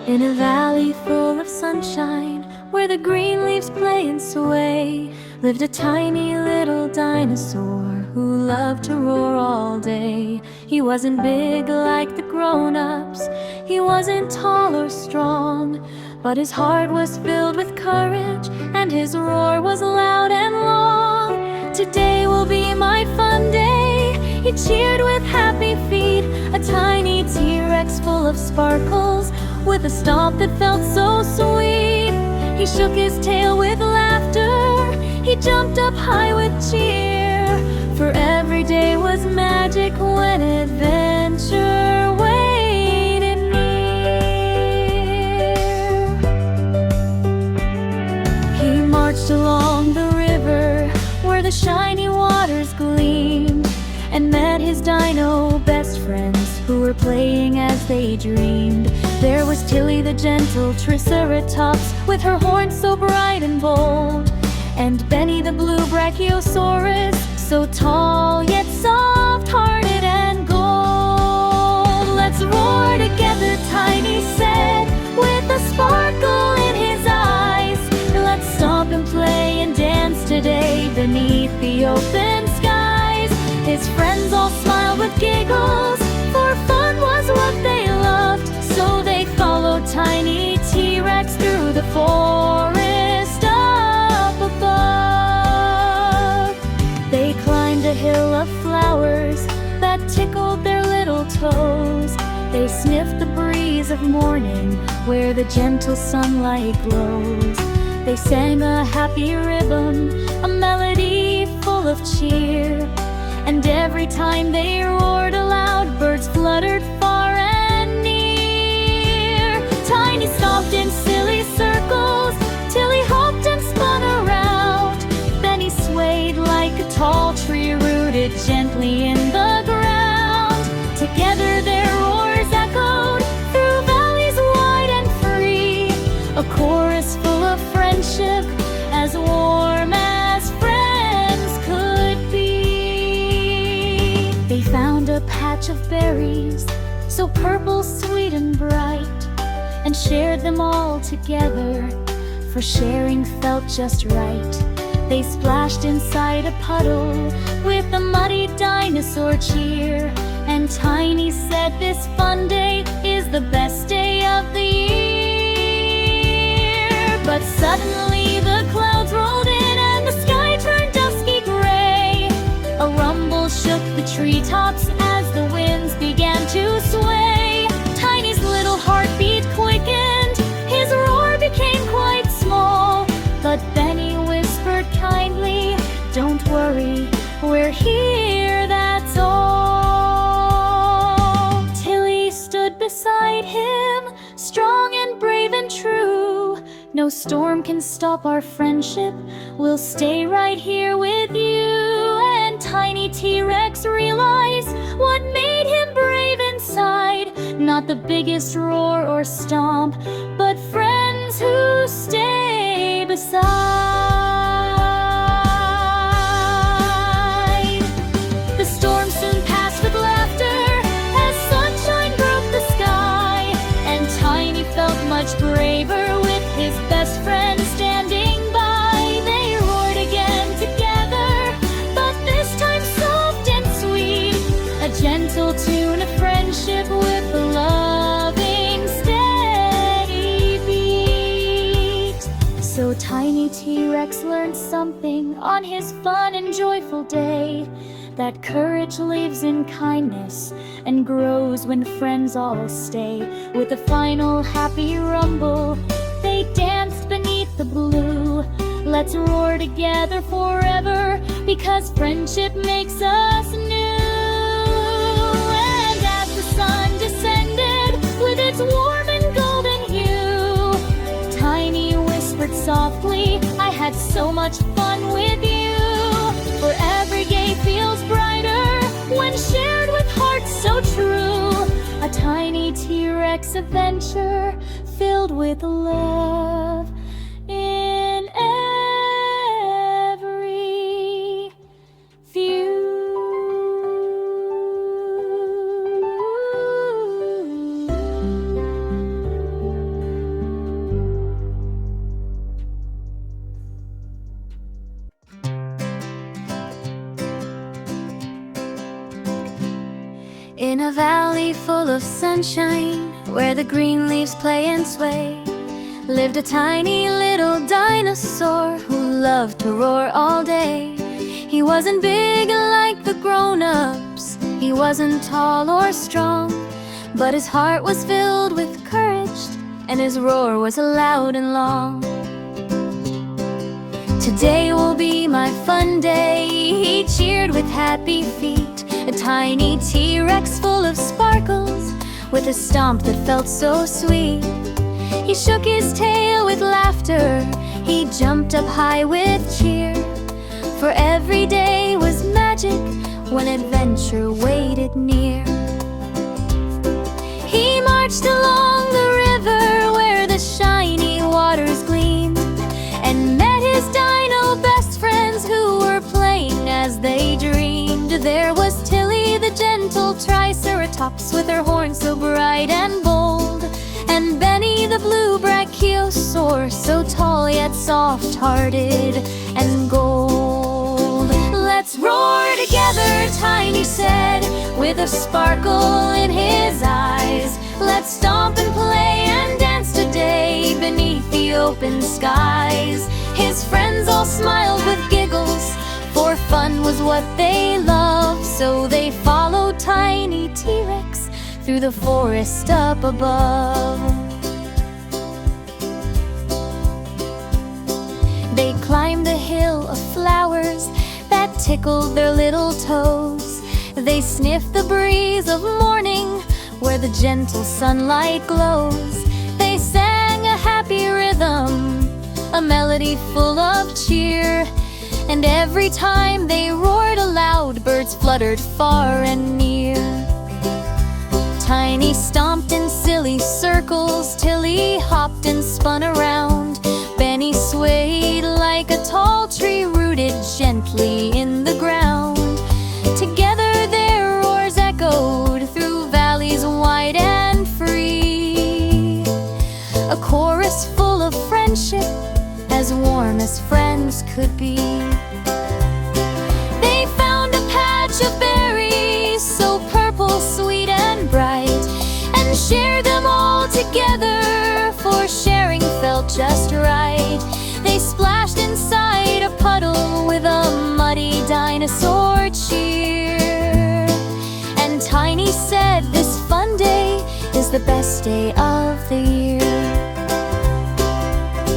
In a valley full of sunshine, where the green leaves play and sway, lived a tiny little dinosaur who loved to roar all day. He wasn't big like the grown-ups, he wasn't tall or strong, but his heart was filled with courage, and his roar was loud and long. Today will be my fun day, he cheered with happy feet, a tiny T-Rex full of sparkles, with a stomp that felt so sweet. He shook his tail with laughter, he jumped up high with cheer, for every day was magic when adventure waited near. He marched along the river where the shiny waters gleamed, and met his dino best friends who were playing as they dreamed. There was Tilly the gentle triceratops with her horns so bright and bold, and Benny the blue brachiosaurus, so tall yet soft-hearted and gold. Let's roar together, Tiny said, with a sparkle in his eyes. Let's stomp and play and dance today beneath the open skies. His friends all smiled with giggles, for fun was what they loved. So they followed Tiny T-Rex through the forest up above. They climbed a hill of flowers that tickled their little toes. They sniffed the breeze of morning where the gentle sunlight glows. They sang a happy rhythm, a melody full of cheer, and every time they roared aloud, birds fluttered far and near. Tiny stomped in silly circles, Tilly hopped and spun around. Benny swayed like a tall tree rooted gently in the ground. Together their roars echoed through valleys wide and free, a chorus full of friendship, as warm as friends could be. They found a patch of berries, so purple, sweet and bright, and shared them all together, for sharing felt just right. They splashed inside a puddle with a muddy dinosaur cheer, and Tiny said this fun day is the best day of the year. But suddenly the clouds rolled in and the sky turned dusky gray. A rumble shook the treetops as the winds began to sway. Tiny's little heartbeat quickened, his roar became quite small, but Benny whispered kindly, "Don't worry, we're here, that's all." Tilly stood beside him, strong and brave and true. "No storm can stop our friendship, we'll stay right here with you." And Tiny T-Rex realized what made him brave inside, not the biggest roar or stomp, but friends who stay beside. The storm soon passed with laughter as sunshine broke the sky, and Tiny felt much braver with his best friend standing by. They roared again together, but this time soft and sweet, a gentle tune of friendship with a loving, steady beat. So Tiny T-Rex learned something on his fun and joyful day, that courage lives in kindness and grows when friends all stay. With a final happy rumble, they danced beneath the blue. Let's roar together forever, because friendship makes us new. And as the sun descended with its warm and golden hue, Tiny whispered softly, "I had so much fun with you." For every day feels brighter when shared with hearts so true. A Tiny T-Rex adventure filled with love in every view. In a valley full of sunshine, where the green leaves play and sway, lived a tiny little dinosaur who loved to roar all day. He wasn't big like the grown-ups, he wasn't tall or strong, but his heart was filled with courage, and his roar was loud and long. Today will be my fun day, he cheered with happy feet, a tiny T-Rex full of sparkles, with a stomp that felt so sweet. He shook his tail with laughter, he jumped up high with cheer, for every day was magic when adventure waited near. He marched along the river where the shiny waters gleamed, and met his dino best friends who were playing as they dreamed. There was Tilly, the gentle triceratops, with her horns so bright and bold, and Benny, the blue brachiosaur, so tall yet soft-hearted and gold. Let's roar together, Tiny said, with a sparkle in his eyes. Let's stomp and play and dance today beneath the open skies. His friends all smiled with giggles, for fun was what they loved, so they followed Tiny T-Rex through the forest up above. They climbed the hill of flowers that tickled their little toes. They sniffed the breeze of morning where the gentle sunlight glows. They sang a happy rhythm, a melody full of cheer, and every time they roared aloud, birds fluttered far and near. Tiny stomped in silly circles, Tilly hopped and spun around, Benny swayed like a tall tree rooted gently in the ground. Together their roars echoed through valleys wide and free, a chorus full of friendship, as warm as friends could be. They found a patch of berries so purple, sweet and bright, and shared them all together, for sharing felt just right. They splashed inside a puddle with a muddy dinosaur cheer, and Tiny said this fun day is the best day of the year.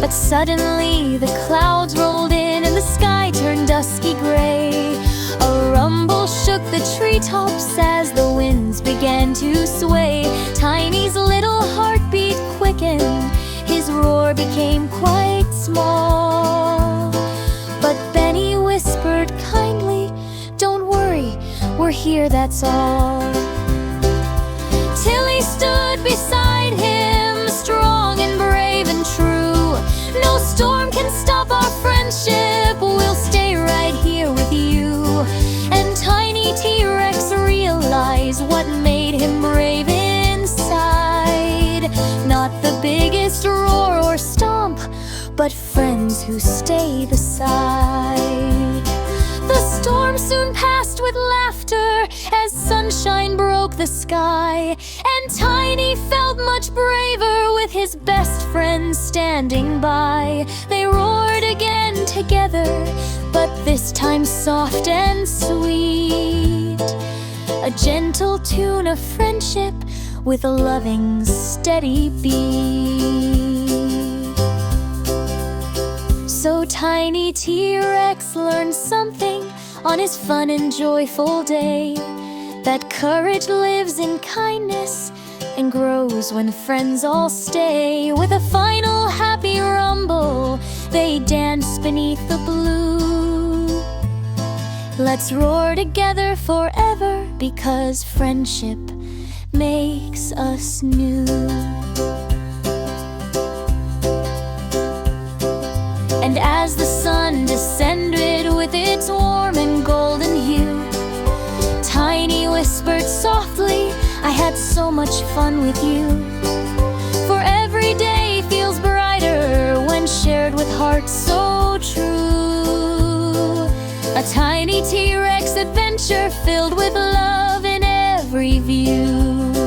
But suddenly the clouds rolled in and the sky turned dusky gray. A rumble shook the treetops as the winds began to sway. Tiny's little heartbeat quickened, his roar became quite small. But Benny whispered kindly, "Don't worry, we're here, that's all." Tilly stood beside him, strong and brave and true. No storm can stop our friendship, we'll stay right here with you. And Tiny T-Rex realized what made him brave inside. Not the biggest roar or stomp, but friends who stay beside. The storm soon passed with laughter as sunshine broke the sky, and Tiny felt much braver with his best friend standing by. They roared again together, but this time soft and sweet, a gentle tune of friendship with a loving, steady beat. So Tiny T-Rex learned something on his fun and joyful day, that courage lives in kindness and grows when friends all stay. With a final happy rumble, they dance beneath the blue. Let's roar together forever, because friendship makes us new. And as the sun descended with its warm and golden hue, Tiny whispered softly, "I had so much fun with you." For every day feels brighter when shared with hearts so true. A Tiny T-Rex adventure filled with love in every every view.